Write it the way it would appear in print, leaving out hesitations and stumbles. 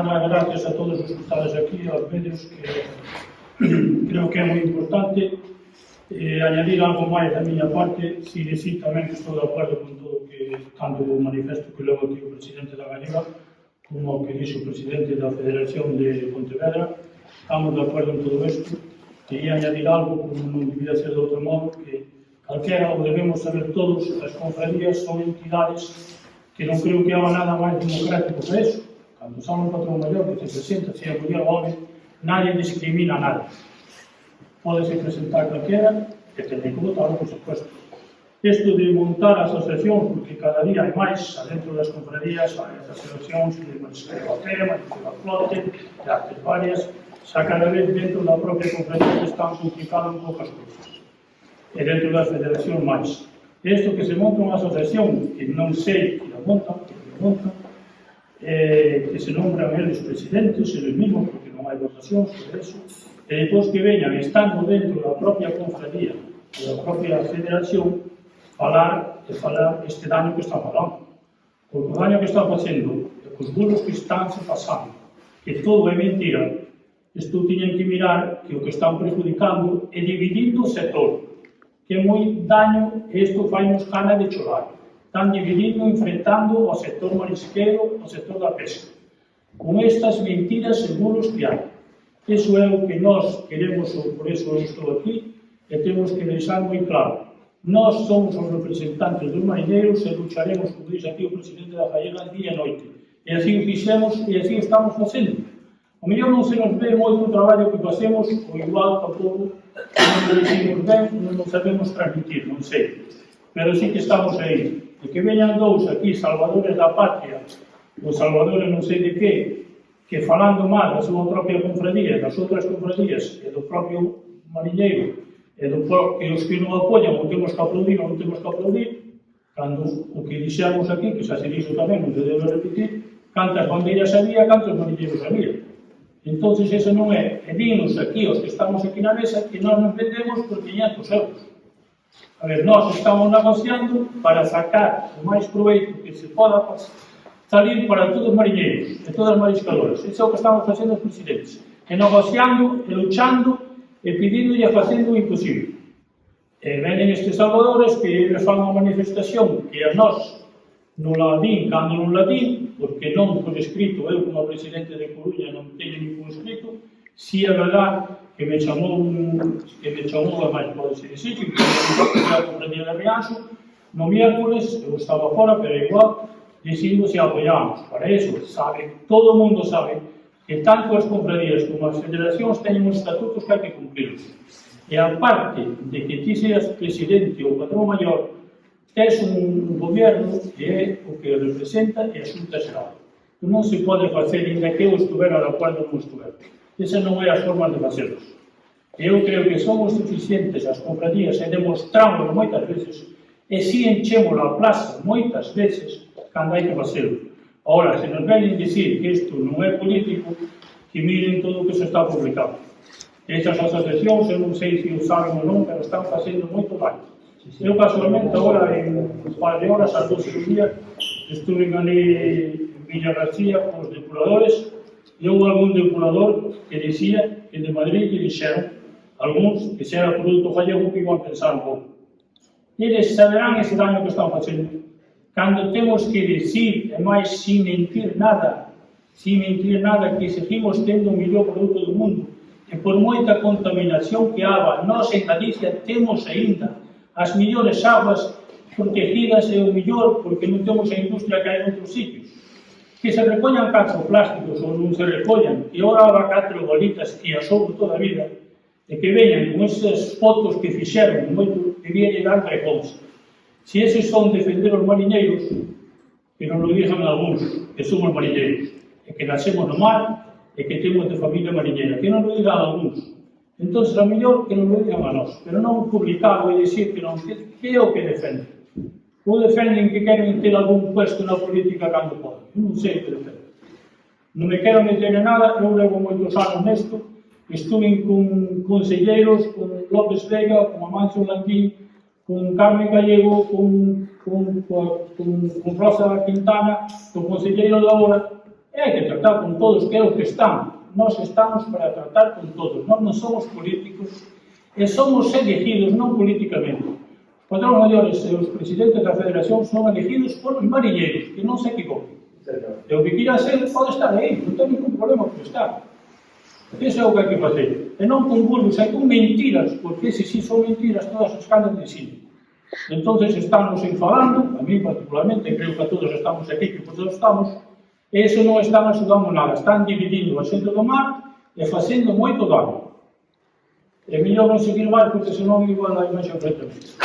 Dar gracias a todos os que estades aquí, aos medios, que creo que é moi importante. Añadir algo máis da miña parte, si decir tamén que estou de acordo con todo que tanto o manifesto que leva aquí o presidente da Galega como o que dixo o presidente da Federación de Pontevedra. Estamos de acordo en todo isto. Quería añadir algo, como non debía ser de outro modo, que calquera o debemos saber todos, as confradías son entidades que non creo que haga nada máis democrático que eso. Cando son un patrón maior que se presenta, se a muller ou home, nadie discrimina a nadie. Pódese presentar calquera e tener que votar, por supuesto. Isto de montar asociacións, porque cada día hai máis, adentro das confradías, hai asociacións de Marisqueo Batera, Marisqueo Flote, de artes varias, xa cada vez dentro da propia confradía que están complicando un pouco as cousas. E dentro das federacións máis. Isto que se monta unha asociación, que non sei que a montan, que se nombran eles presidentes, eles mesmos, porque non hai votacións sobre eso, e depois que veñan, estando dentro da propia confradía e da propia federación, falar este daño que está falando. Porque o daño que está facendo, e cos bulos que están se pasando, que todo é mentira, isto tiñen que mirar que o que están perjudicando é dividindo o sector, que é moi daño, e isto fai-nos gana de chorar. Están dividindo, enfrentando o sector marisquero, o sector da pesca, con estas mentiras e bulos que hai. Iso é o que nós queremos, por iso eu estou aquí, e temos que deixar moi claro. Nós somos os representantes dos mariñeiros e lucharemos, como dixe aquí o presidente da Galega, día e noite. E así o fixemos e así o estamos facendo. O mellor non se nos ve moito o traballo que facemos, o igual tampouco non nos decimos ben, non nos sabemos transmitir, non sei. Pero sí que estamos aí. E que veñan dous aquí, salvadores da patria, ou salvadores non sei de que falando mal da súa propia confradía, das outras confradías e do propio mariñeiro, e os que non apoian, non temos que aplaudir, non temos que aplaudir, cando o que dixemos aquí, que xa se dixo tamén, non se debe repetir, cantas bandeiras había, cantos mariñeiros había. Entón, ese non é. E dinos aquí, os que estamos aquí na mesa, que nós nos vendemos por 500 euros. A ver, nós estamos negociando para sacar o máis proveito que se poda salir para todos os mariñeiros e todas as mariscadoras. Ese é o que estamos facendo os presidentes. E negociando, e luchando, e pedindo e facendo o imposible. E venen estes salvadores que eles fan unha manifestación que a nós non la din, cando non la din, porque non por escrito, eu como presidente de Coruña non teño ningún escrito, si é verdad que me chamou a máis, pode ser dicir, que me comprendía de Rianxo, no miércoles, eu estaba fora, pero igual, dicindo se apoiamos. Para iso, todo o mundo sabe que tanto as confradías como as federacións teñen uns estatutos que hai que cumprirlos. E a parte de que ti seas presidente ou patrón maior, tes un goberno que é o que representa e a xunta xeral. Non se pode facer, ainda que eu estuvera de acordo ou non estuvera. Esa non é a forma de facerlos. Eu creo que somos suficientes as confradías e demostramos moitas veces, e si enchemos a plaza moitas veces, cando hai que facelo. Ora, se nos venen dicir que isto non é político, que miren todo o que se está publicando. Estas asociacións, eu non sei se o saben ou non, pero están facendo moito daño. Eu, casualmente, agora, en un par de horas, ás 12 do día, estuve ali en Villa García con os depuradores, e houve algún depurador que dicía que de Madrid que dixeron, algúns, que se era produto gallego, que iban pensar un pouco. Eles saberán ese daño que están facendo. Cando temos que decir, e máis, sin mentir nada, que seguimos tendo o mellor produto do mundo, e por moita contaminación que haga, nós en Galicia temos aínda as millores aguas protegidas e o mellor porque non temos a industria que hai en outros sitios. Que se recollan 4 plásticos ou non se recollan, que ora haga 4 bolitas que as houve toda a vida, e que veñan con esas fotos que fixeron, moito que viene dar recousa. Se eses son defender os mariñeiros, que non lo digan algúns, que somos mariñeiros, e que nacemos no mar, e que temos de familia mariñeira, que non lo digan algúns. Entón, a mellor que non lo digan a nós, pero non publicado e dicir que non, que é o que defenden. Ou defenden que queren ter algún puesto na política cando poden. Eu non sei o que defenden. Non me quero meter en nada, eu levo moitos anos nesto, estuve con conselleiros, con López Vega, con Amancio Blanquín, con Carmen Gallego, con Rosa Quintana, con conselleiro da hora, E hai que tratar con todos, que é o que están. Nós estamos para tratar con todos. Nós non somos políticos e somos elegidos non políticamente. Os patrón maiores e os presidentes da Federación son elegidos por os mariñeiros, que non se equivoquen. E o que quira ser pode estar aí, non ten ningún problema por estar. Iso é o que hai que facer. E non con burlos, hai con mentiras, porque se si son mentiras, todas as canas de cine. Entonces estamos enfadando, a mí particularmente, creo que a todos estamos aquí, que todos estamos, e iso non están axudando nada, están dividindo a xente do mar e facendo moito dano. É mellor non seguir máis, porque senón igual hai máis enfrentamento.